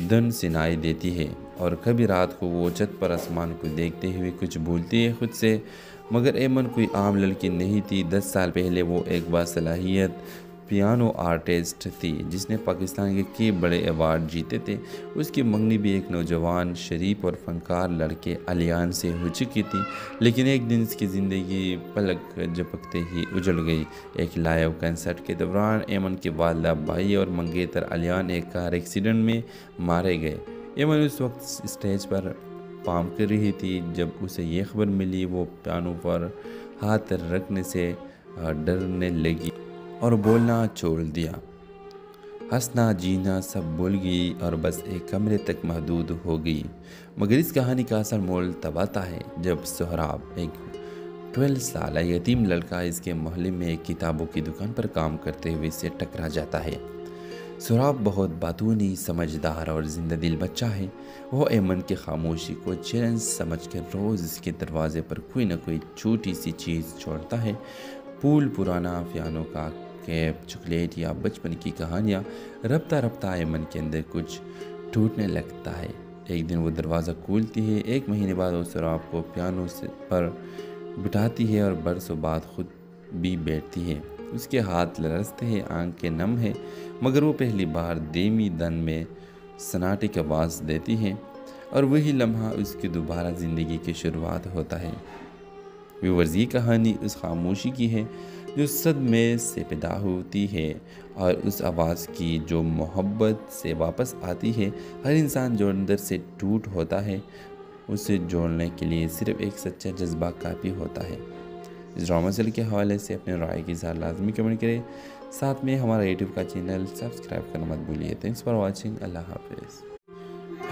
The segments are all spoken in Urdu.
دھن سنائی دیتی ہے، اور کبھی رات کو وہ چھت پر آسمان کو دیکھتے ہوئے کچھ بھولتی ہے خود سے، مگر ایمن کوئی عام لڑکی نہیں تھی۔ 10 سال پہلے وہ ایک باصلاحیت پیانو آرٹسٹ تھی جس نے پاکستان کے کئی بڑے ایوارڈ جیتے تھے۔ اس کی منگنی بھی ایک نوجوان، شریف اور فنکار لڑکے علیان سے ہو چکی تھی، لیکن ایک دن اس کی زندگی پلک جھپکتے ہی اجڑ گئی۔ ایک لائیو کنسرٹ کے دوران ایمن کے والدہ، بھائی اور منگیتر علیان ایک کار ایکسیڈنٹ میں مارے گئے۔ ایمن اس وقت اسٹیج پر پارفارم کر رہی تھی جب اسے یہ خبر ملی۔ وہ پیانو پر ہاتھ رکھنے سے ڈرنے لگی اور بولنا چھوڑ دیا۔ ہنسنا جینا سب بھول گئی اور بس ایک کمرے تک محدود ہو گئی۔ مگر اس کہانی کا اصل مول تب آتا ہے جب سہراب، ایک 12 سالہ یتیم لڑکا، اس کے محلے میں ایک کتابوں کی دکان پر کام کرتے ہوئے سے ٹکرا جاتا ہے۔ سہراب بہت باتونی، سمجھدار اور زندہ دل بچہ ہے۔ وہ ایمن کی خاموشی کو چیلنج سمجھ کر روز اس کے دروازے پر کوئی نہ کوئی چھوٹی سی چیز چھوڑتا ہے۔ پھول، پرانا پیانو کا کیپ، چاکلیٹ یا بچپن کی کہانیاں۔ رفتہ رفتہ ایمن کے اندر کچھ ٹوٹنے لگتا ہے۔ ایک دن وہ دروازہ کھولتی ہے۔ 1 مہینے بعد وہ سہراب کو پیانو پر بٹھاتی ہے اور برسوں بعد خود بھی بیٹھتی ہے۔ اس کے ہاتھ لرزتے ہیں، آنکھیں نم ہیں، مگر وہ پہلی بار دھیمی دن میں سناٹے کی آواز دیتی ہے، اور وہی لمحہ اس کی دوبارہ زندگی کی شروعات ہوتا ہے۔ ویورز، یہ کہانی اس خاموشی کی ہے جو صدمے سے پیدا ہوتی ہے، اور اس آواز کی جو محبت سے واپس آتی ہے۔ ہر انسان جو اندر سے ٹوٹ ہوتا ہے، اسے جوڑنے کے لیے صرف ایک سچا جذبہ کافی ہوتا ہے۔ اس ڈرامہ سیریل کے حوالے سے اپنے رائے کی اظہار لازمی کمنٹ کریں، ساتھ میں ہمارا یوٹیوب کا چینل سبسکرائب کرنا مت بھولیے۔ Thanks for watching. اللہ حافظ۔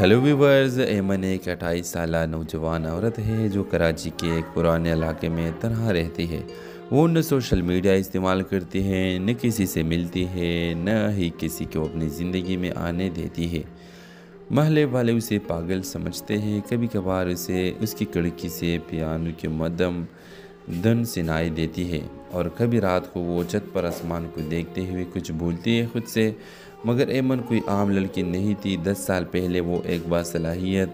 ہیلو ویورز، ایمن ایک 28 سالہ نوجوان عورت ہے جو کراچی کے ایک پرانے علاقے میں تنہا رہتی ہے۔ وہ نہ سوشل میڈیا استعمال کرتی ہے، نہ کسی سے ملتی ہے، نہ ہی کسی کو اپنی زندگی میں آنے دیتی ہے۔ محلے والے اسے پاگل سمجھتے ہیں۔ کبھی کبھار اسے اس کی کھڑکی سے پیانو کی مدھم دھن سنائی دیتی ہے، اور کبھی رات کو وہ چھت پر آسمان کو دیکھتے ہوئے کچھ بھولتی ہے خود سے، مگر ایمن کوئی عام لڑکی نہیں تھی۔ 10 سال پہلے وہ ایک باصلاحیت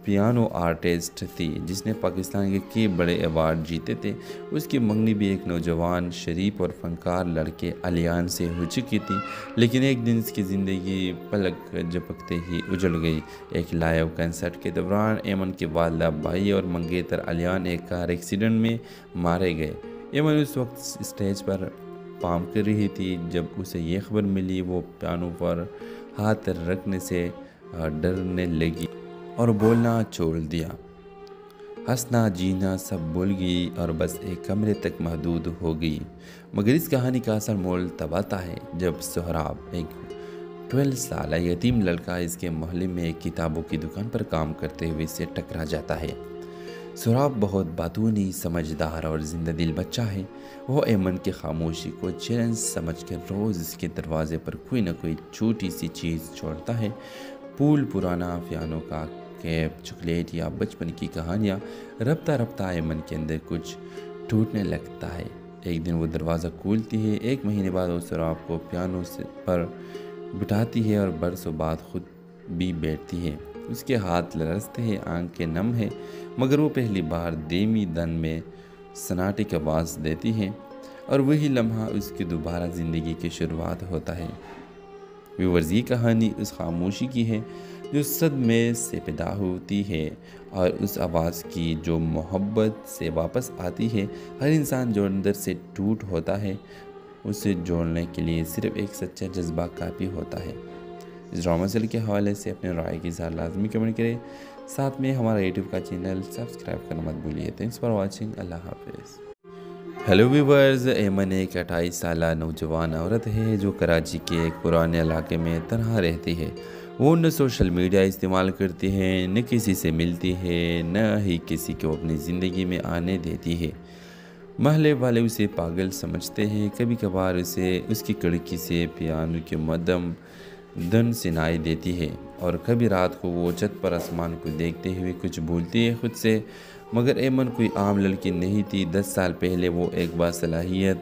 پیانو آرٹسٹ تھی جس نے پاکستان کے کئی بڑے ایوارڈ جیتے تھے۔ اس کی منگنی بھی ایک نوجوان، شریف اور فنکار لڑکے علیان سے ہو چکی تھی، لیکن ایک دن اس کی زندگی پلک جھپکتے ہی اجڑ گئی۔ ایک لائیو کنسرٹ کے دوران ایمن کے والدہ، بھائی اور منگیتر علیان ایک کار ایکسیڈنٹ میں مارے گئے۔ ایمن اس وقت اسٹیج پر پارفارم کر رہی تھی جب اسے یہ خبر ملی۔ وہ پیانو پر ہاتھ رکھنے سے ڈرنے لگی اور بولنا چھوڑ دیا۔ ہنسنا جینا سب بھول گئی اور بس ایک کمرے تک محدود ہو گئی۔ مگر اس کہانی کا اصل مول تب آتا ہے جب سہراب، ایک 12 سالہ یتیم لڑکا، اس کے محلے میں ایک کتابوں کی دکان پر کام کرتے ہوئے سے ٹکرا جاتا ہے۔ سہراب بہت باتونی، سمجھدار اور زندہ دل بچہ ہے۔ وہ ایمن کی خاموشی کو چیلنج سمجھ کر روز اس کے دروازے پر کوئی نہ کوئی چھوٹی سی چیز چھوڑتا ہے۔ پھول، پرانا پیانو کا کیپ، چاکلیٹ یا بچپن کی کہانیاں۔ رفتہ رفتہ ایمن کے اندر کچھ ٹوٹنے لگتا ہے۔ ایک دن وہ دروازہ کھولتی ہے۔ 1 مہینے بعد وہ سہراب کو پیانو پر بٹھاتی ہے اور برسوں بعد خود بھی بیٹھتی ہے۔ اس کے ہاتھ لرزتے ہیں، آنکھیں نم ہیں، مگر وہ پہلی بار دھیمی دن میں سناٹے کی آواز دیتی ہے، اور وہی لمحہ اس کی دوبارہ زندگی کی شروعات ہوتا ہے۔ ویورز، یہ کہانی اس خاموشی کی ہے جو صدمے سے پیدا ہوتی ہے، اور اس آواز کی جو محبت سے واپس آتی ہے۔ ہر انسان جو اندر سے ٹوٹ ہوتا ہے، اسے جوڑنے کے لیے صرف ایک سچا جذبہ کافی ہوتا ہے۔ اس ڈرامہ سیریل کے حوالے سے اپنے رائے کی اظہار لازمی کمنٹ کریں، ساتھ میں ہمارا یوٹیوب کا چینل سبسکرائب کرنا مت بھولیے۔ Thanks for watching. اللہ حافظ۔ ہیلو ویورز، ایمن ایک 28 سالہ نوجوان عورت ہے جو کراچی کے ایک پرانے علاقے میں تنہا رہتی ہے۔ وہ نہ سوشل میڈیا استعمال کرتی ہے، نہ کسی سے ملتی ہے، نہ ہی کسی کو اپنی زندگی میں آنے دیتی ہے۔ محلے والے اسے پاگل سمجھتے ہیں۔ کبھی کبھار اسے اس کی کھڑکی سے پیانو کی مدھم دھن سنائی دیتی ہے، اور کبھی رات کو وہ چھت پر آسمان کو دیکھتے ہوئے کچھ بھولتی ہے خود سے، مگر ایمن کوئی عام لڑکی نہیں تھی۔ 10 سال پہلے وہ ایک باصلاحیت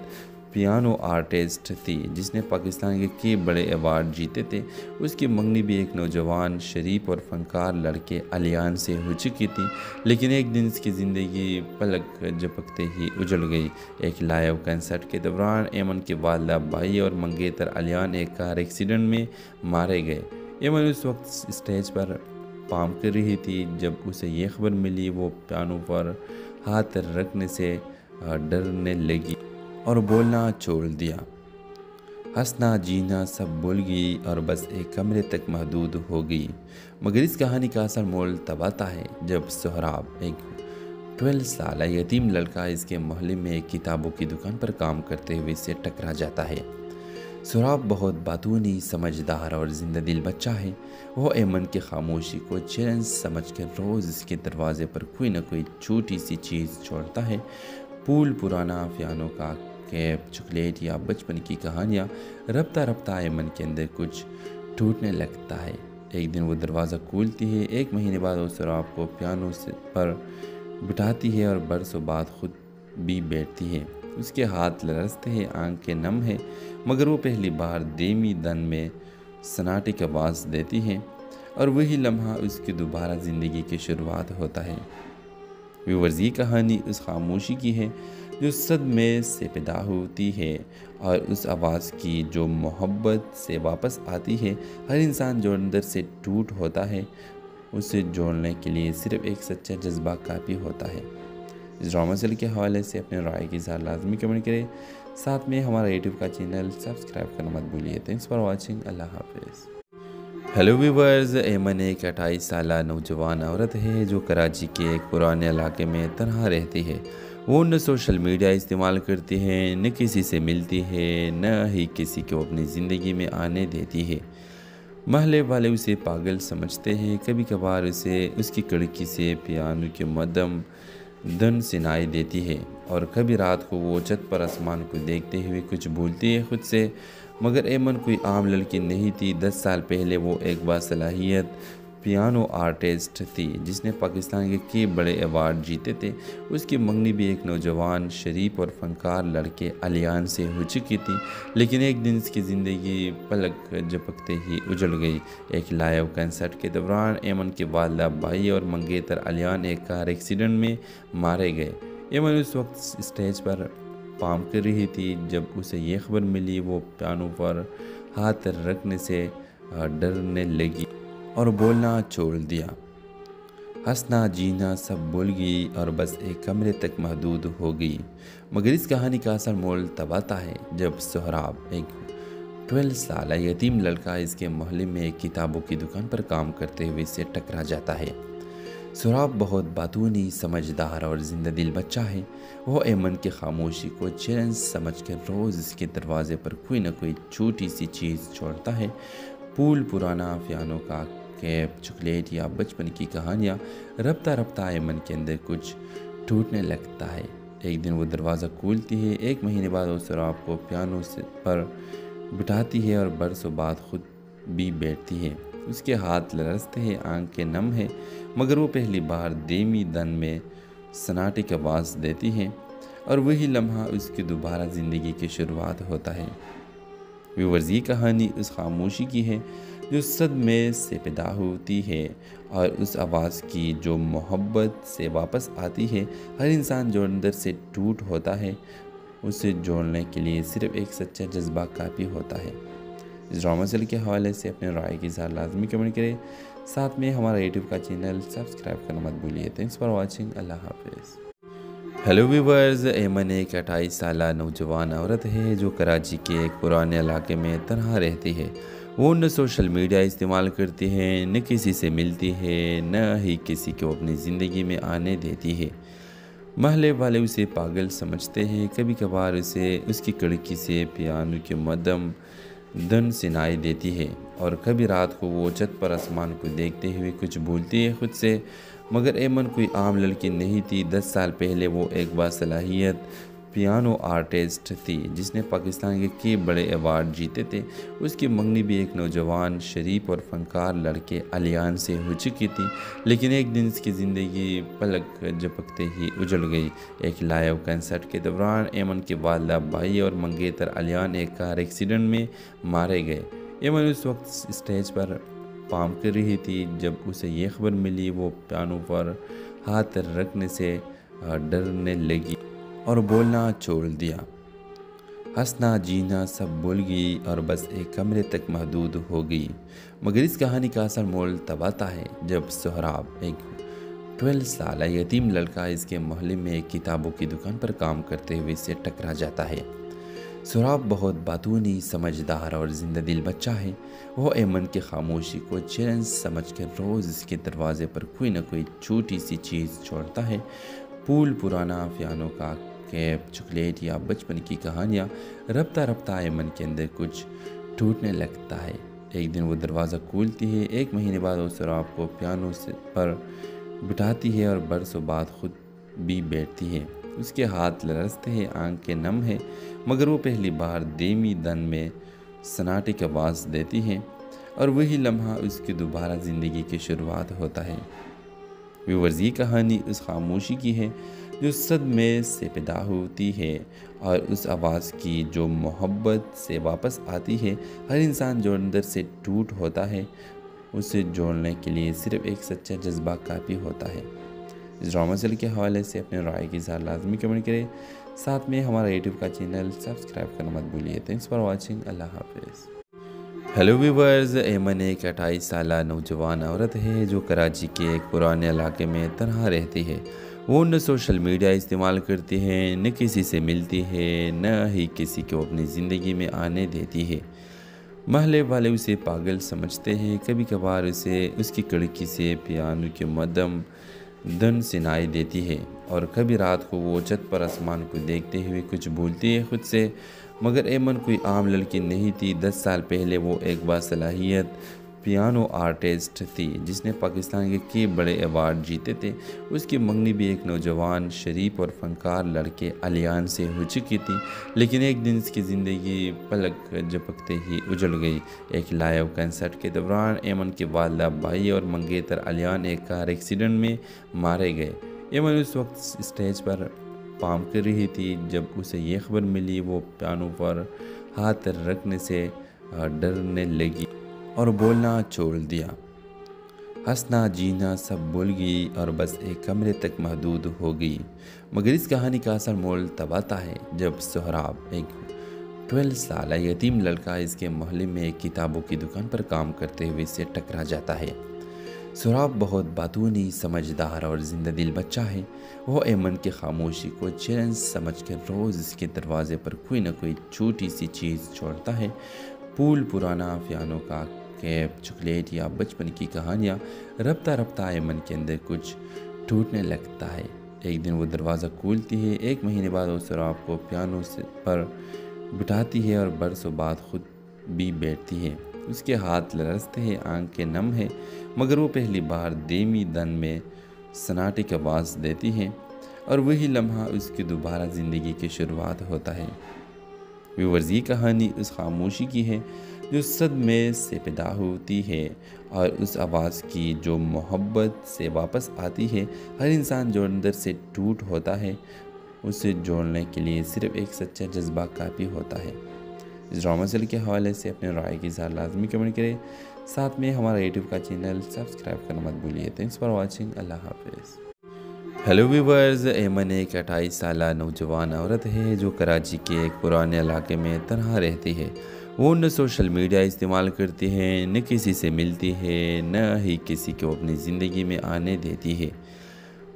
پیانو آرٹسٹ تھی جس نے پاکستان کے کئی بڑے ایوارڈ جیتے تھے۔ اس کی منگنی بھی ایک نوجوان شریف اور فنکار لڑکے علیان سے ہو چکی تھی، لیکن ایک دن اس کی زندگی پلک جھپکتے ہی اجڑ گئی۔ ایک لائیو کنسرٹ کے دوران ایمن کے والدہ بھائی اور منگیتر علیان ایک کار ایکسیڈنٹ میں مارے گئے۔ ایمن اس وقت اسٹیج پر پارفارم کر رہی تھی جب اسے یہ خبر ملی۔ وہ پیانو پر ہاتھ رکھنے سے ڈرنے لگی اور بولنا چھوڑ دیا۔ ہنسنا جینا سب بھول گئی اور بس ایک کمرے تک محدود ہو گئی۔ مگر اس کہانی کا اصل مول تب آتا ہے جب سہراب، ایک 12 سالہ یتیم لڑکا، اس کے محلے میں ایک کتابوں کی دکان پر کام کرتے ہوئے سے ٹکرا جاتا ہے۔ سہراب بہت باتونی، سمجھدار اور زندہ دل بچہ ہے۔ وہ ایمن کی خاموشی کو چیلنج سمجھ کر روز اس کے دروازے پر کوئی نہ کوئی چھوٹی سی چیز چھوڑتا ہے۔ پھول، پرانا پیانو کا کیپ، چاکلیٹ یا بچپن کی کہانیاں۔ رفتہ رفتہ ایمن کے اندر کچھ ٹوٹنے لگتا ہے۔ ایک دن وہ دروازہ کھولتی ہے۔ ایک مہینے بعد وہ سہراب کو پیانو پر بٹھاتی ہے اور برسوں بعد خود بھی بیٹھتی ہے۔ اس کے ہاتھ لرزتے ہیں، آنکھیں نم ہیں، مگر وہ پہلی بار دھیمی دن میں سناٹے کی آواز دیتی ہے اور وہی لمحہ اس کی دوبارہ زندگی کی شروعات ہوتا ہے۔ ویورز، یہ کہانی اس خاموشی کی ہے جو صدمے سے پیدا ہوتی ہے اور اس آواز کی جو محبت سے واپس آتی ہے۔ ہر انسان جو اندر سے ٹوٹ ہوتا ہے، اسے جوڑنے کے لیے صرف ایک سچا جذبہ کافی ہوتا ہے۔ اس ڈرامہ سیل کے حوالے سے اپنے رائے کی اظہار لازمی کمنٹ کریں، ساتھ میں ہمارا یوٹیوب کا چینل سبسکرائب کرنا مت بھولیے۔ تھینکس فار واچنگ، اللہ حافظ۔ ہیلو ویورز، ایمن ایک 28 سالہ نوجوان عورت ہے جو کراچی کے ایک پرانے علاقے میں تنہا رہتی ہے۔ وہ نہ سوشل میڈیا استعمال کرتی ہے، نہ کسی سے ملتی ہے، نہ ہی کسی کو اپنی زندگی میں آنے دیتی ہے۔ محلے والے اسے پاگل سمجھتے ہیں۔ کبھی کبھار اسے اس کی کھڑکی سے پیانو کی مدھم دھن سنائی دیتی ہے اور کبھی رات کو وہ چھت پر آسمان کو دیکھتے ہوئے کچھ بھولتی ہے خود سے۔ مگر ایمن کوئی عام لڑکی نہیں تھی۔ 10 سال پہلے وہ ایک باصلاحیت پیانو آرٹسٹ تھی جس نے پاکستان کے کئی بڑے ایوارڈ جیتے تھے۔ اس کی منگنی بھی ایک نوجوان شریف اور فنکار لڑکے علیان سے ہو چکی تھی، لیکن ایک دن اس کی زندگی پلک جھپکتے ہی اجڑ گئی۔ ایک لائیو کنسرٹ کے دوران ایمن کے والدہ بھائی اور منگیتر علیان ایک کار ایکسیڈنٹ میں مارے گئے۔ ایمن اس وقت اسٹیج پر پارفارم کر رہی تھی جب اسے یہ خبر ملی۔ وہ پیانو پر ہاتھ رکھنے سے ڈرنے لگی اور بولنا چھوڑ دیا۔ ہنسنا جینا سب بھول گئی اور بس ایک کمرے تک محدود ہو گئی۔ مگر اس کہانی کا اصل مول تب آتا ہے جب سہراب، ایک 12 سالہ یتیم لڑکا، اس کے محلے میں ایک کتابوں کی دکان پر کام کرتے ہوئے سے ٹکرا جاتا ہے۔ سہراب بہت باتونی، سمجھدار اور زندہ دل بچہ ہے۔ وہ ایمن کی خاموشی کو چیلنج سمجھ کر روز اس کے دروازے پر کوئی نہ کوئی چھوٹی سی چیز چھوڑتا ہے۔ پھول، پرانا پیانو کا کیپ، چاکلیٹ یا بچپن کی کہانیاں۔ رفتہ رفتہ ایمن کے اندر کچھ ٹوٹنے لگتا ہے۔ ایک دن وہ دروازہ کھولتی ہے۔ ایک مہینے بعد وہ سہراب کو پیانو پر بٹھاتی ہے اور برسوں بعد خود بھی بیٹھتی ہے۔ اس کے ہاتھ لرزتے ہیں، آنکھیں نم ہیں، مگر وہ پہلی بار دھیمی دن میں سناٹے کی آواز دیتی ہے اور وہی لمحہ اس کی دوبارہ زندگی کی شروعات ہوتا ہے۔ ویورز، یہ کہانی اس خاموشی کی ہے جو صدمے سے پیدا ہوتی ہے اور اس آواز کی جو محبت سے واپس آتی ہے۔ ہر انسان جو اندر سے ٹوٹ ہوتا ہے، اسے جوڑنے کے لیے صرف ایک سچا جذبہ کافی ہوتا ہے۔ اس ڈرامہ سیل کے حوالے سے اپنے رائے کی اظہار لازمی کمنٹ کریں، ساتھ میں ہمارا یوٹیوب کا چینل سبسکرائب کرنا مت بھولیے۔ تھینکس فار واچنگ، اللہ حافظ۔ ہیلو ویورز، ایمن ایک 28 سالہ نوجوان عورت ہے جو کراچی کے ایک پرانے علاقے میں تنہا رہتی ہے۔ وہ نہ سوشل میڈیا استعمال کرتی ہے، نہ کسی سے ملتی ہے، نہ ہی کسی کو اپنی زندگی میں آنے دیتی ہے۔ محلے والے اسے پاگل سمجھتے ہیں۔ کبھی کبھار اسے اس کی کھڑکی سے پیانو کی مدھم دھن سنائی دیتی ہے اور کبھی رات کو وہ چھت پر آسمان کو دیکھتے ہوئے کچھ بھولتی ہے خود سے۔ مگر ایمن کوئی عام لڑکی نہیں تھی۔ 10 سال پہلے وہ ایک باصلاحیت پیانو آرٹسٹ تھی جس نے پاکستان کے کئی بڑے ایوارڈ جیتے تھے۔ اس کی منگنی بھی ایک نوجوان شریف اور فنکار لڑکے علیان سے ہو چکی تھی، لیکن ایک دن اس کی زندگی پلک جھپکتے ہی اجڑ گئی۔ ایک لائیو کنسرٹ کے دوران ایمن کے والدہ بھائی اور منگیتر علیان ایک کار ایکسیڈنٹ میں مارے گئے۔ ایمن اس وقت اسٹیج پر پارفارم کر رہی تھی جب اسے یہ خبر ملی۔ وہ پیانو پر ہاتھ رکھنے سے ڈرنے لگی اور بولنا چھوڑ دیا۔ ہنسنا جینا سب بھول گئی اور بس ایک کمرے تک محدود ہو گئی۔ مگر اس کہانی کا اصل مول تب آتا ہے جب سہراب، ایک 12 سالہ یتیم لڑکا، اس کے محلے میں ایک کتابوں کی دکان پر کام کرتے ہوئے سے ٹکرا جاتا ہے۔ سہراب بہت باتونی، سمجھدار اور زندہ دل بچہ ہے۔ وہ ایمن کی خاموشی کو چیلنج سمجھ کر روز اس کے دروازے پر کوئی نہ کوئی چھوٹی سی چیز چھوڑتا ہے۔ پھول، پرانا پیانو کا کیپ، چاکلیٹ یا بچپن کی کہانیاں۔ رفتہ رفتہ ایمن کے اندر کچھ ٹوٹنے لگتا ہے۔ ایک دن وہ دروازہ کھولتی ہے۔ ایک مہینے بعد وہ سہراب کو پیانو پر بٹھاتی ہے اور برسوں بعد خود بھی بیٹھتی ہے۔ اس کے ہاتھ لرزتے ہیں، آنکھیں نم ہیں، مگر وہ پہلی بار دھیمی دن میں سناٹے کی آواز دیتی ہے اور وہی لمحہ اس کی دوبارہ زندگی کی شروعات ہوتا ہے۔ ویورز، یہ کہانی اس خاموشی کی ہے جو صدمے سے پیدا ہوتی ہے اور اس آواز کی جو محبت سے واپس آتی ہے۔ ہر انسان جو اندر سے ٹوٹ ہوتا ہے، اسے جوڑنے کے لیے صرف ایک سچا جذبہ کافی ہوتا ہے۔ اس ڈرامہ سیریل کے حوالے سے اپنے رائے کی اظہار لازمی کمنٹ کریں، ساتھ میں ہمارا یوٹیوب کا چینل سبسکرائب کرنا مت بھولیے۔ تھینکس فار واچنگ، اللہ حافظ۔ ہیلو ویورز، ایمن ایک 28 سالہ نوجوان عورت ہے جو کراچی کے ایک پرانے علاقے میں تنہا رہتی ہے۔ وہ نہ سوشل میڈیا استعمال کرتی ہے، نہ کسی سے ملتی ہے، نہ ہی کسی کو اپنی زندگی میں آنے دیتی ہے۔ محلے والے اسے پاگل سمجھتے ہیں۔ کبھی کبھار اسے اس کی کھڑکی سے پیانو کی مدھم دھن سنائی دیتی ہے اور کبھی رات کو وہ چھت پر آسمان کو دیکھتے ہوئے کچھ بھولتی ہے خود سے۔ مگر ایمن کوئی عام لڑکی نہیں تھی۔ 10 سال پہلے وہ ایک باصلاحیت پیانو آرٹسٹ تھی جس نے پاکستان کے کئی بڑے ایوارڈ جیتے تھے۔ اس کی منگنی بھی ایک نوجوان شریف اور فنکار لڑکے علیان سے ہو چکی تھی، لیکن ایک دن اس کی زندگی پلک جھپکتے ہی اجڑ گئی۔ ایک لائیو کنسرٹ کے دوران ایمن کے والدہ بھائی اور منگیتر علیان ایک کار ایکسیڈنٹ میں مارے گئے۔ ایمن اس وقت اسٹیج پر پارفارم کر رہی تھی جب اسے یہ خبر ملی۔ وہ پیانو پر ہاتھ رکھنے سے ڈرنے لگی اور بولنا چھوڑ دیا۔ ہنسنا جینا سب بھول گئی اور بس ایک کمرے تک محدود ہو گئی۔ مگر اس کہانی کا اصل مول تب آتا ہے جب سہراب، ایک 12 سالہ یتیم لڑکا، اس کے محلے میں ایک کتابوں کی دکان پر کام کرتے ہوئے سے ٹکرا جاتا ہے۔ سہراب بہت باتونی، سمجھدار اور زندہ دل بچہ ہے۔ وہ ایمن کی خاموشی کو چیلنج سمجھ کر روز اس کے دروازے پر کوئی نہ کوئی چھوٹی سی چیز چھوڑتا ہے۔ پھول، پرانا پیانو کا کیپ، چاکلیٹ یا بچپن کی کہانیاں۔ رفتہ رفتہ ایمن کے اندر کچھ ٹوٹنے لگتا ہے۔ ایک دن وہ دروازہ کھولتی ہے۔ ایک مہینے بعد وہ سہراب کو پیانو پر بٹھاتی ہے اور برسوں بعد خود بھی بیٹھتی ہے۔ اس کے ہاتھ لرزتے ہیں، آنکھیں نم ہیں، مگر وہ پہلی بار دھیمی دن میں سناٹے کی آواز دیتی ہے اور وہی لمحہ اس کی دوبارہ زندگی کی شروعات ہوتا ہے۔ ویورز، یہ کہانی اس خاموشی کی ہے جو صدمے سے پیدا ہوتی ہے اور اس آواز کی جو محبت سے واپس آتی ہے۔ ہر انسان جو اندر سے ٹوٹ ہوتا ہے، اسے جوڑنے کے لیے صرف ایک سچا جذبہ کافی ہوتا ہے۔ اس ڈرامہ سیریل کے حوالے سے اپنے رائے کی اظہار لازمی کمنٹ کریں، ساتھ میں ہمارا یوٹیوب کا چینل سبسکرائب کرنا مت بھولیے۔ تھینکس فار واچنگ، اللہ حافظ۔ ہیلو ویورز، ایمن ایک 28 سالہ نوجوان عورت ہے جو کراچی کے ایک پرانے علاقے میں تنہا رہتی ہے۔ وہ نہ سوشل میڈیا استعمال کرتی ہے، نہ کسی سے ملتی ہے، نہ ہی کسی کو اپنی زندگی میں آنے دیتی ہے۔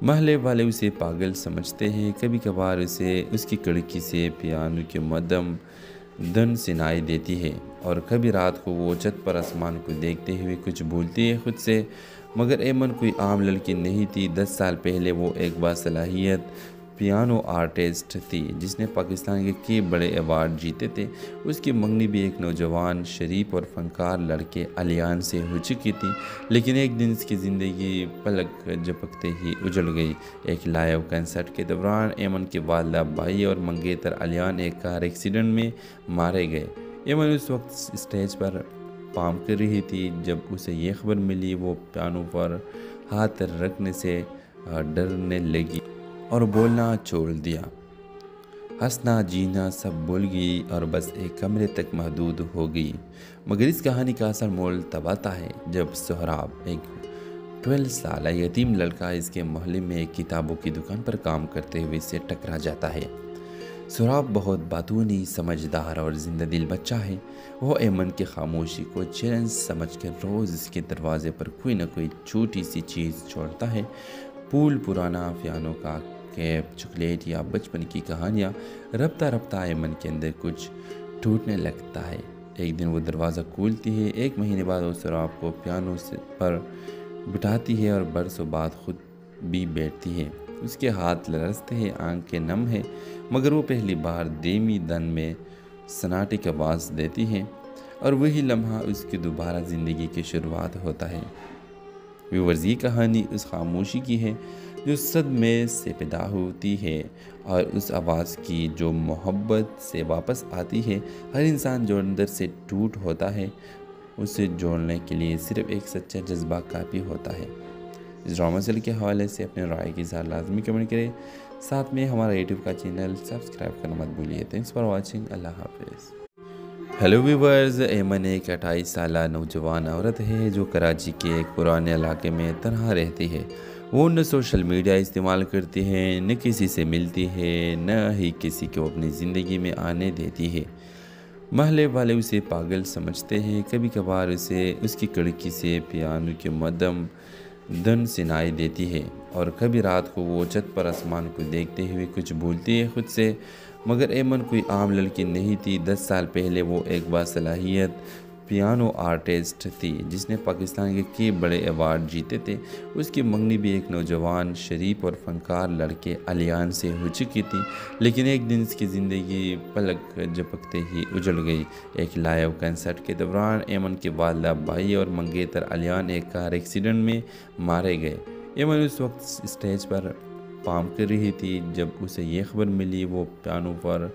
محلے والے اسے پاگل سمجھتے ہیں۔ کبھی کبھار اسے اس کی کھڑکی سے پیانو کی مدھم دھن سنائی دیتی ہے اور کبھی رات کو وہ چھت پر آسمان کو دیکھتے ہوئے کچھ بھولتی ہے خود سے۔ مگر ایمن کوئی عام لڑکی نہیں تھی۔ 10 سال پہلے وہ ایک باصلاحیت پیانو آرٹسٹ تھی جس نے پاکستان کے کئی بڑے ایوارڈ جیتے تھے۔ اس کی منگنی بھی ایک نوجوان شریف اور فنکار لڑکے علیان سے ہو چکی تھی، لیکن ایک دن اس کی زندگی پلک جھپکتے ہی اجڑ گئی۔ ایک لائیو کنسرٹ کے دوران ایمن کے والدہ بھائی اور منگیتر علیان ایک کار ایکسیڈنٹ میں مارے گئے۔ ایمن اس وقت اسٹیج پر پارفارم کر رہی تھی جب اسے یہ خبر ملی۔ وہ پیانو پر ہاتھ رکھنے سے ڈرنے لگی اور بولنا چھوڑ دیا۔ ہنسنا جینا سب بھول گئی اور بس ایک کمرے تک محدود ہو گئی۔ مگر اس کہانی کا اصل مول تب آتا ہے جب سہراب، ایک 12 سالہ یتیم لڑکا، اس کے محلے میں ایک کتابوں کی دکان پر کام کرتے ہوئے سے ٹکرا جاتا ہے۔ سہراب بہت باتونی، سمجھدار اور زندہ دل بچہ ہے۔ وہ ایمن کی خاموشی کو چیلنج سمجھ کر روز اس کے دروازے پر کوئی نہ کوئی چھوٹی سی چیز چھوڑتا ہے۔ پھول، پرانا پیانو کا کیپ، چاکلیٹ یا بچپن کی کہانیاں۔ رفتہ رفتہ ایمن کے اندر کچھ ٹوٹنے لگتا ہے۔ ایک دن وہ دروازہ کھولتی ہے۔ ایک مہینے بعد وہ سہراب کو پیانو پر بٹھاتی ہے اور برسوں بعد خود بھی بیٹھتی ہے۔ اس کے ہاتھ لرزتے ہیں، آنکھیں نم ہیں، مگر وہ پہلی بار دھیمی دن میں سناٹے کی آواز دیتی ہے، اور وہی لمحہ اس کی دوبارہ زندگی کی شروعات ہوتا ہے۔ ویورز، یہ کہانی اس خاموشی کی ہے جو صدمے سے پیدا ہوتی ہے، اور اس آواز کی جو محبت سے واپس آتی ہے۔ ہر انسان جو اندر سے ٹوٹ ہوتا ہے، اسے جوڑنے کے لیے صرف ایک سچا جذبہ کافی ہوتا ہے۔ اس ڈرامہ سیریل کے حوالے سے اپنے رائے کی اظہار لازمی کمنٹ کریں، ساتھ میں ہمارا یوٹیوب کا چینل سبسکرائب کرنا مت بھولیے۔ Thanks for watching. اللہ حافظ۔ ہیلو ویورز، ایمن ایک 28 سالہ نوجوان عورت ہے جو کراچی کے ایک پرانے علاقے میں تنہا رہتی ہے۔ وہ نہ سوشل میڈیا استعمال کرتی ہے، نہ کسی سے ملتی ہے، نہ ہی کسی کو اپنی زندگی میں آنے دیتی ہے۔ محلے والے اسے پاگل سمجھتے ہیں۔ کبھی کبھار اسے اس کی کھڑکی سے پیانو کی مدھم دھن سنائی دیتی ہے، اور کبھی رات کو وہ چھت پر آسمان کو دیکھتے ہوئے کچھ بھولتی ہے خود سے۔ مگر ایمن کوئی عام لڑکی نہیں تھی۔ 10 سال پہلے وہ ایک باصلاحیت پیانو آرٹسٹ تھی جس نے پاکستان کے کئی بڑے ایوارڈ جیتے تھے۔ اس کی منگنی بھی ایک نوجوان شریف اور فنکار لڑکے علیان سے ہو چکی تھی، لیکن ایک دن اس کی زندگی پلک جھپکتے ہی اجڑ گئی۔ ایک لائیو کنسرٹ کے دوران ایمن کے والدہ بھائی اور منگیتر علیان ایک کار ایکسیڈنٹ میں مارے گئے۔ ایمن اس وقت اسٹیج پر پارفارم کر رہی تھی جب اسے یہ خبر ملی۔ وہ پیانو پر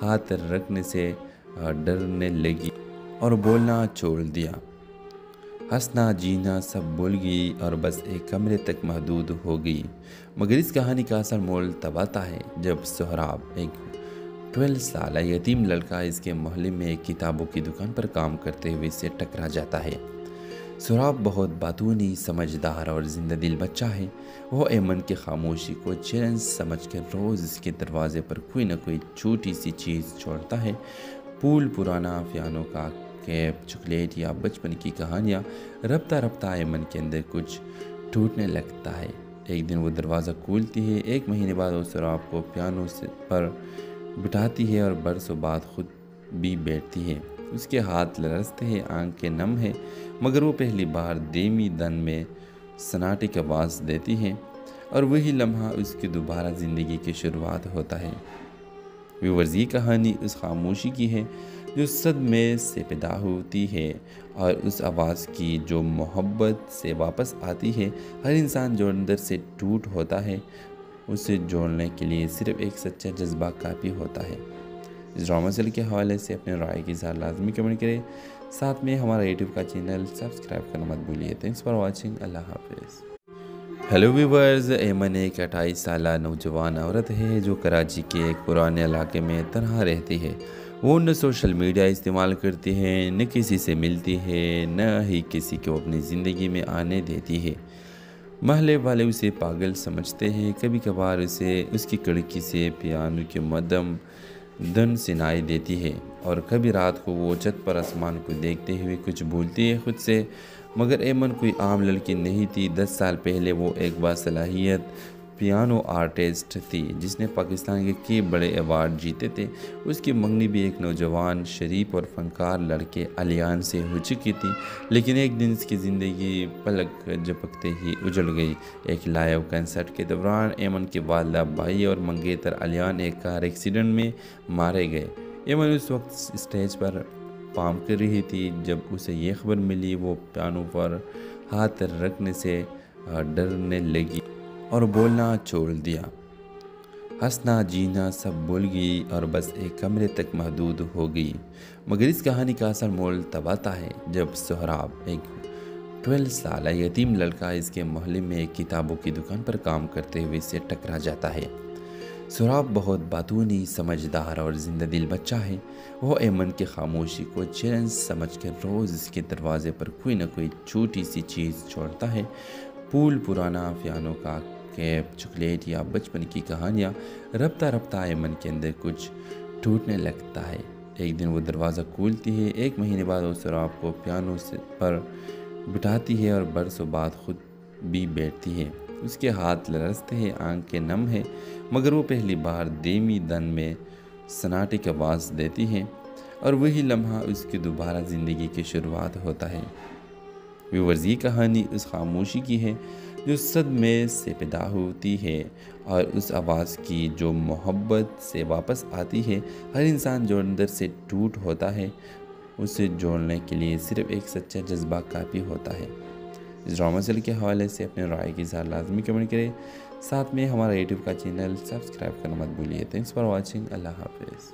ہاتھ رکھنے سے ڈرنے لگی اور بولنا چھوڑ دیا۔ ہنسنا جینا سب بھول گئی اور بس ایک کمرے تک محدود ہو گئی۔ مگر اس کہانی کا اصل مول تب آتا ہے جب سہراب، ایک 12 سالہ یتیم لڑکا، اس کے محلے میں ایک کتابوں کی دکان پر کام کرتے ہوئے سے ٹکرا جاتا ہے۔ سہراب بہت باتونی، سمجھدار اور زندہ دل بچہ ہے۔ وہ ایمن کی خاموشی کو چیلنج سمجھ کر روز اس کے دروازے پر کوئی نہ کوئی چھوٹی سی چیز چھوڑتا ہے۔ پھول، پرانا پیانو کا کیپ، چاکلیٹ یا بچپن کی کہانیاں۔ رفتہ رفتہ ایمن کے اندر کچھ ٹوٹنے لگتا ہے۔ ایک دن وہ دروازہ کھولتی ہے۔ ایک مہینے بعد وہ سہراب کو پیانو پر بٹھاتی ہے اور برسوں بعد خود بھی بیٹھتی ہے۔ اس کے ہاتھ لرزتے ہیں، آنکھیں نم ہیں، مگر وہ پہلی بار دھیمی دن میں سناٹے کی آواز دیتی ہے، اور وہی لمحہ اس کی دوبارہ زندگی کی شروعات ہوتا ہے۔ ویورز، یہ کہانی اس خاموشی کی ہے جو صدمے سے پیدا ہوتی ہے، اور اس آواز کی جو محبت سے واپس آتی ہے۔ ہر انسان جو اندر سے ٹوٹ ہوتا ہے، اسے جوڑنے کے لیے صرف ایک سچا جذبہ کافی ہوتا ہے۔ اس ڈرامہ سیریل کے حوالے سے اپنے رائے کی اظہار لازمی کمنٹ کریں، ساتھ میں ہمارا یوٹیوب کا چینل سبسکرائب کرنا مت بھولیے۔ Thanks for watching. اللہ حافظ۔ ہیلو ویورز، ایمن ایک 28 سالہ نوجوان عورت ہے جو کراچی کے ایک پرانے علاقے میں تنہا رہتی ہے۔ وہ نہ سوشل میڈیا استعمال کرتی ہے، نہ کسی سے ملتی ہے، نہ ہی کسی کو اپنی زندگی میں آنے دیتی ہے۔ محلے والے اسے پاگل سمجھتے ہیں۔ کبھی کبھار اسے اس کی کھڑکی سے پیانو کی مدھم دھن سنائی دیتی ہے، اور کبھی رات کو وہ چھت پر آسمان کو دیکھتے ہوئے کچھ بھولتی ہے خود سے۔ مگر ایمن کوئی عام لڑکی نہیں تھی۔ 10 سال پہلے وہ ایک باصلاحیت پیانو آرٹسٹ تھی جس نے پاکستان کے کئی بڑے ایوارڈ جیتے تھے۔ اس کی منگنی بھی ایک نوجوان شریف اور فنکار لڑکے علیان سے ہو چکی تھی، لیکن ایک دن اس کی زندگی پلک جھپکتے ہی اجڑ گئی۔ ایک لائیو کنسرٹ کے دوران ایمن کے والدہ بھائی اور منگیتر علیان ایک کار ایکسیڈنٹ میں مارے گئے۔ ایمن اس وقت اسٹیج پر پرفارم کر رہی تھی جب اسے یہ خبر ملی۔ وہ پیانو پر ہاتھ رکھنے سے ڈرنے لگی اور بولنا چھوڑ دیا۔ ہنسنا جینا سب بھول گئی اور بس ایک کمرے تک محدود ہو گئی۔ مگر اس کہانی کا اصل مول تب آتا ہے جب سہراب، ایک 12 سالہ یتیم لڑکا اس کے محلے میں ایک کتابوں کی دکان پر کام کرتے ہوئے سے ٹکرا جاتا ہے۔ سہراب بہت باتونی، سمجھدار اور زندہ دل بچہ ہے۔ وہ ایمن کی خاموشی کو چیلنج سمجھ کر روز اس کے دروازے پر کوئی نہ کوئی چھوٹی سی چیز چھوڑتا ہے۔ پھول، پرانا پیانو کا کیپ، چاکلیٹ یا بچپن کی کہانیاں۔ رفتہ رفتہ ایمن کے اندر کچھ ٹوٹنے لگتا ہے۔ ایک دن وہ دروازہ کھولتی ہے۔ ایک مہینے بعد وہ سہراب کو پیانو پر بٹھاتی ہے اور برسوں بعد خود بھی بیٹھتی ہے۔ اس کے ہاتھ لرزتے ہیں، آنکھیں نم ہیں، مگر وہ پہلی بار دھیمی دن میں سناٹے کی آواز دیتی ہے اور وہی لمحہ اس کی دوبارہ زندگی کی شروعات ہوتا ہے۔ ویورز، یہ کہانی اس خاموشی کی ہے جو صدمے سے پیدا ہوتی ہے اور اس آواز کی جو محبت سے واپس آتی ہے۔ ہر انسان جو اندر سے ٹوٹ ہوتا ہے، اسے جوڑنے کے لیے صرف ایک سچا جذبہ کافی ہوتا ہے۔ اس ڈرامہ سیریل کے حوالے سے اپنے رائے کی اظہار لازمی کمنٹ کریں، ساتھ میں ہمارا یوٹیوب کا چینل سبسکرائب کرنا مت بھولیے۔ Thanks for watching. اللہ حافظ۔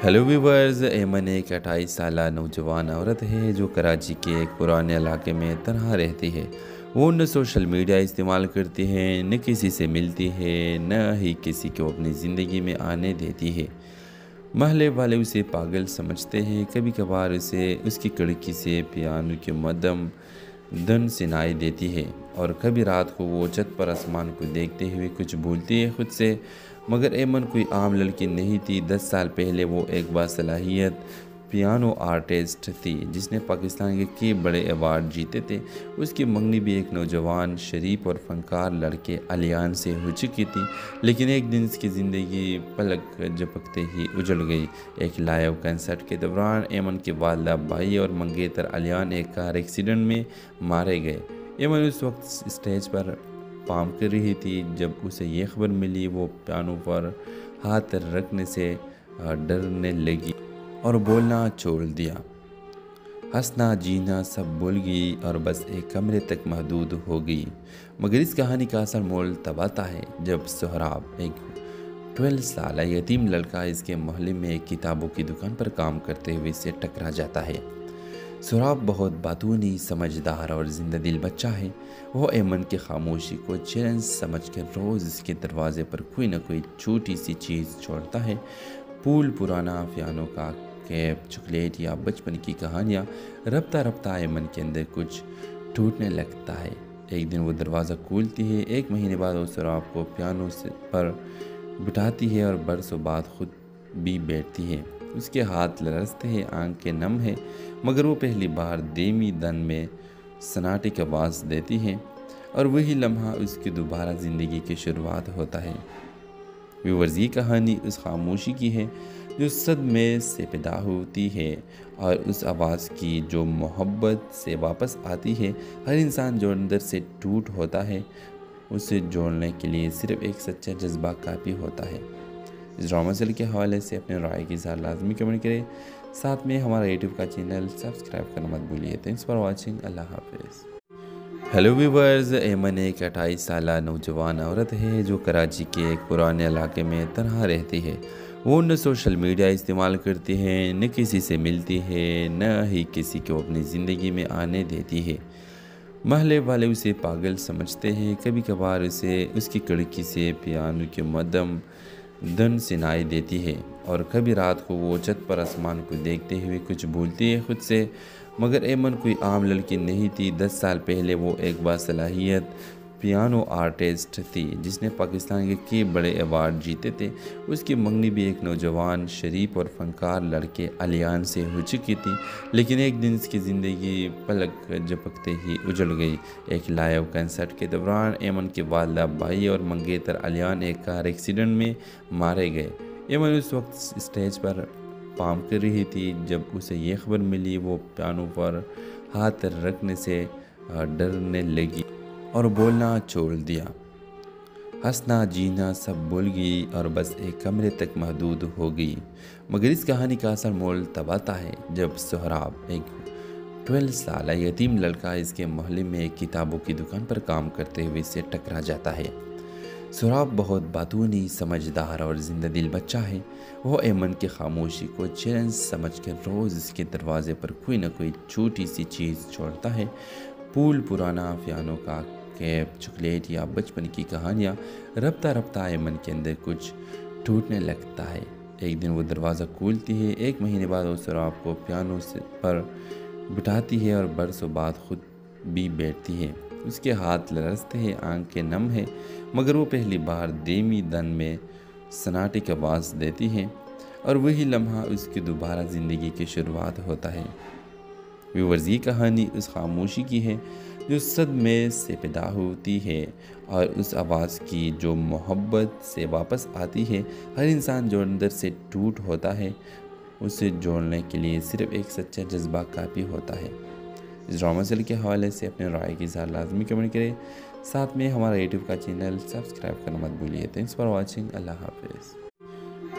ہیلو ویورز، ایمن ایک 28 سالہ نوجوان عورت ہے جو کراچی کے ایک پرانے علاقے میں تنہا رہتی ہے۔ وہ نہ سوشل میڈیا استعمال کرتی ہے، نہ کسی سے ملتی ہے، نہ ہی کسی کو اپنی زندگی میں آنے دیتی ہے۔ محلے والے اسے پاگل سمجھتے ہیں۔ کبھی کبھار اسے اس کی کھڑکی سے پیانو کی مدھم دھن سنائی دیتی ہے اور کبھی رات کو وہ چھت پر آسمان کو دیکھتے ہوئے کچھ بھولتی ہے خود سے۔ مگر ایمن کوئی عام لڑکی نہیں تھی۔ 10 سال پہلے وہ ایک باصلاحیت پیانو آرٹسٹ تھی جس نے پاکستان کے کئی بڑے ایوارڈ جیتے تھے۔ اس کی منگنی بھی ایک نوجوان شریف اور فنکار لڑکے علیان سے ہو چکی تھی، لیکن ایک دن اس کی زندگی پلک جھپکتے ہی اجڑ گئی۔ ایک لائیو کنسرٹ کے دوران ایمن کے والدہ بھائی اور منگیتر علیان ایک کار ایکسیڈنٹ میں مارے گئے۔ ایمن اس وقت اسٹیج پر پرفارم کر رہی تھی جب اسے یہ خبر ملی۔ وہ پیانو پر ہاتھ رکھنے سے ڈرنے لگی اور بولنا چھوڑ دیا۔ ہنسنا جینا سب بھول گئی اور بس ایک کمرے تک محدود ہو گئی۔ مگر اس کہانی کا اصل مول تب آتا ہے جب سہراب، ایک 12 سالہ یتیم لڑکا اس کے محلے میں ایک کتابوں کی دکان پر کام کرتے ہوئے سے ٹکرا جاتا ہے۔ سہراب بہت باتونی، سمجھدار اور زندہ دل بچہ ہے۔ وہ ایمن کی خاموشی کو چیلنج سمجھ کر روز اس کے دروازے پر کوئی نہ کوئی چھوٹی سی چیز چھوڑتا ہے۔ پھول، پرانا پیانو کا کیپ، چاکلیٹ یا بچپن کی کہانیاں۔ رفتہ رفتہ ایمن کے اندر کچھ ٹوٹنے لگتا ہے۔ ایک دن وہ دروازہ کھولتی ہے۔ ایک مہینے بعد وہ سہراب کو پیانو پر بٹھاتی ہے اور برسوں بعد خود بھی بیٹھتی ہے۔ اس کے ہاتھ لرزتے ہیں، آنکھیں نم ہیں، مگر وہ پہلی بار دھیمی دن میں سناٹے کی آواز دیتی ہے اور وہی لمحہ اس کی دوبارہ زندگی کی شروعات ہوتا ہے۔ ویورز، یہ کہانی اس خاموشی کی ہے جو صدمے سے پیدا ہوتی ہے اور اس آواز کی جو محبت سے واپس آتی ہے۔ ہر انسان جو اندر سے ٹوٹ ہوتا ہے، اسے جوڑنے کے لیے صرف ایک سچا جذبہ کافی ہوتا ہے۔ اس ڈرامہ سیریل کے حوالے سے اپنے رائے کی اظہار لازمی کمنٹ کریں، ساتھ میں ہمارا یوٹیوب کا چینل سبسکرائب کرنا مت بھولیے۔ Thanks for watching. اللہ حافظ۔ ہیلو ویورز، ایمن ایک 28 سالہ نوجوان عورت ہے جو کراچی کے ایک پرانے علاقے میں تنہا رہتی ہے۔ وہ نہ سوشل میڈیا استعمال کرتی ہے، نہ کسی سے ملتی ہے، نہ ہی کسی کو اپنی زندگی میں آنے دیتی ہے۔ محلے والے اسے پاگل سمجھتے ہیں۔ کبھی کبھار اسے اس کی کھڑکی سے پیانو کی مدھم دھن سنائی دیتی ہے اور کبھی رات کو وہ چھت پر آسمان کو دیکھتے ہوئے کچھ بھولتی ہے خود سے۔ مگر ایمن کوئی عام لڑکی نہیں تھی۔ 10 سال پہلے وہ ایک باصلاحیت پیانو آرٹسٹ تھی جس نے پاکستان کے کئی بڑے ایوارڈ جیتے تھے۔ اس کی منگنی بھی ایک نوجوان شریف اور فنکار لڑکے علیان سے ہو چکی تھی، لیکن ایک دن اس کی زندگی پلک جھپکتے ہی اجڑ گئی۔ ایک لائیو کنسرٹ کے دوران ایمن کے والدہ بھائی اور منگیتر علیان ایک کار ایکسیڈنٹ میں مارے گئے۔ ایمن اس وقت اسٹیج پر پارفارم کر رہی تھی جب اسے یہ خبر ملی۔ وہ پیانو پر ہاتھ رکھنے سے ڈرنے لگی اور بولنا چھوڑ دیا۔ ہنسنا جینا سب بھول گئی اور بس ایک کمرے تک محدود ہو گئی۔ مگر اس کہانی کا اصل مول تب آتا ہے جب سہراب، ایک 12 سالہ یتیم لڑکا اس کے محلے میں ایک کتابوں کی دکان پر کام کرتے ہوئے سے ٹکرا جاتا ہے۔ سہراب بہت باتونی، سمجھدار اور زندہ دل بچہ ہے۔ وہ ایمن کی خاموشی کو چیلنج سمجھ کر روز اس کے دروازے پر کوئی نہ کوئی چھوٹی سی چیز چھوڑتا ہے۔ پھول، پرانا پیانو کا کیپ، چاکلیٹ یا بچپن کی کہانیاں۔ رفتہ رفتہ ایمن کے اندر کچھ ٹوٹنے لگتا ہے۔ ایک دن وہ دروازہ کھولتی ہے۔ ایک مہینے بعد وہ سہراب کو پیانو پر بٹھاتی ہے اور برسوں بعد خود بھی بیٹھتی ہے۔ اس کے ہاتھ لرزتے ہیں، آنکھیں نم ہیں، مگر وہ پہلی بار دھیمی دن میں سناٹے کی آواز دیتی ہے اور وہی لمحہ اس کی دوبارہ زندگی کی شروعات ہوتا ہے۔ ویورز، یہ کہانی اس خاموشی کی ہے جو صدمے سے پیدا ہوتی ہے اور اس آواز کی جو محبت سے واپس آتی ہے۔ ہر انسان جو اندر سے ٹوٹ ہوتا ہے، اسے جوڑنے کے لیے صرف ایک سچا جذبہ کافی ہوتا ہے۔ اس ڈرامہ سیریل کے حوالے سے اپنے رائے کی اظہار لازمی کمنٹ کریں، ساتھ میں ہمارا یوٹیوب کا چینل سبسکرائب کرنا مت بھولیے۔ Thanks for watching. اللہ حافظ۔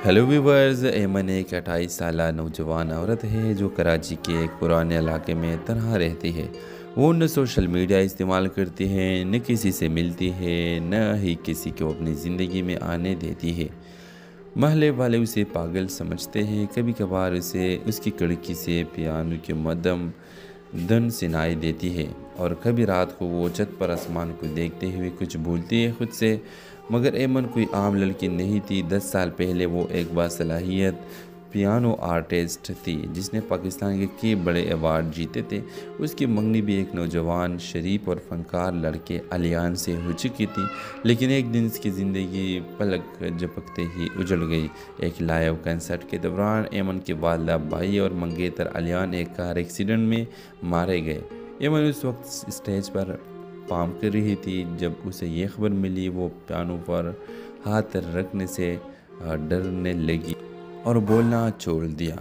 ہیلو ویورز، ایمن ایک 28 سالہ نوجوان عورت ہے جو کراچی کے ایک پرانے علاقے میں تنہا رہتی ہے۔ وہ نہ سوشل میڈیا استعمال کرتی ہے، نہ کسی سے ملتی ہے، نہ ہی کسی کو اپنی زندگی میں آنے دیتی ہے۔ محلے والے اسے پاگل سمجھتے ہیں۔ کبھی کبھار اسے اس کی کھڑکی سے پیانو کی مدھم دھن سنائی دیتی ہے اور کبھی رات کو وہ چھت پر آسمان کو دیکھتے ہوئے کچھ بھولتی ہے خود سے۔ مگر ایمن کوئی عام لڑکی نہیں تھی۔ 10 سال پہلے وہ ایک باصلاحیت پیانو آرٹسٹ تھی جس نے پاکستان کے کئی بڑے ایوارڈ جیتے تھے۔ اس کی منگنی بھی ایک نوجوان شریف اور فنکار لڑکے علیان سے ہو چکی تھی، لیکن ایک دن اس کی زندگی پلک جھپکتے ہی اجڑ گئی۔ ایک لائیو کنسرٹ کے دوران ایمن کے والدہ بھائی اور منگیتر علیان ایک کار ایکسیڈنٹ میں مارے گئے۔ ایمن اس وقت اسٹیج پر پارفارم کر رہی تھی جب اسے یہ خبر ملی۔ وہ پیانو پر ہاتھ رکھنے سے ڈرنے لگی اور بولنا چھوڑ دیا۔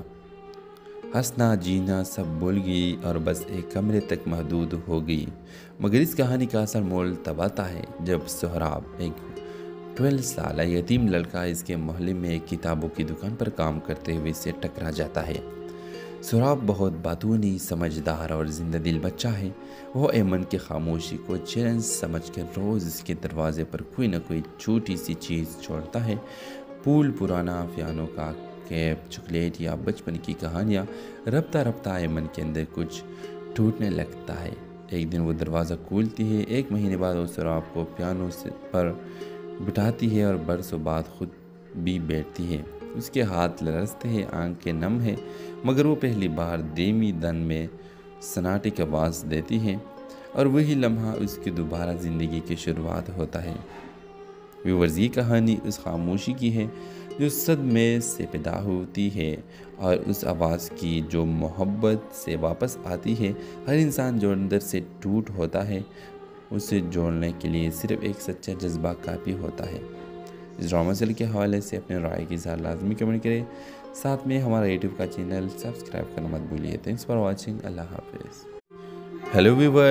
ہنسنا جینا سب بھول گئی اور بس ایک کمرے تک محدود ہو گئی۔ مگر اس کہانی کا اصل مول تب آتا ہے جب سہراب، ایک 12 سالہ یتیم لڑکا اس کے محلے میں ایک کتابوں کی دکان پر کام کرتے ہوئے سے ٹکرا جاتا ہے۔ سہراب بہت باتونی، سمجھدار اور زندہ دل بچہ ہے۔ وہ ایمن کی خاموشی کو چیلنج سمجھ کر روز اس کے دروازے پر کوئی نہ کوئی چھوٹی سی چیز چھوڑتا ہے۔ پھول، پرانا پیانو کا کیپ، چاکلیٹ یا بچپن کی کہانیاں۔ رفتہ رفتہ ایمن کے اندر کچھ ٹوٹنے لگتا ہے۔ ایک دن وہ دروازہ کھولتی ہے۔ ایک مہینے بعد وہ سہراب کو پیانو پر بٹھاتی ہے اور برسوں بعد خود بھی بیٹھتی ہے۔ اس کے ہاتھ لرزتے ہیں، آنکھیں نم ہیں، مگر وہ پہلی بار دھیمی دن میں سناٹے کی آواز دیتی ہے اور وہی لمحہ اس کی دوبارہ زندگی کی شروعات ہوتا ہے۔ ویورز، یہ کہانی اس خاموشی کی ہے جو صدمے سے پیدا ہوتی ہے اور اس آواز کی جو محبت سے واپس آتی ہے۔ ہر انسان جو اندر سے ٹوٹ ہوتا ہے، اسے جوڑنے کے لیے صرف ایک سچا جذبہ کافی ہوتا ہے۔ اس ڈرامہ سیریل کے حوالے سے اپنے رائے کی اظہار لازمی کمنٹ کریں، ساتھ میں ہمارا یوٹیوب کا چینل سبسکرائب کرنا مت بھولیے۔ Thanks for watching. اللہ حافظ۔ Hello viewers.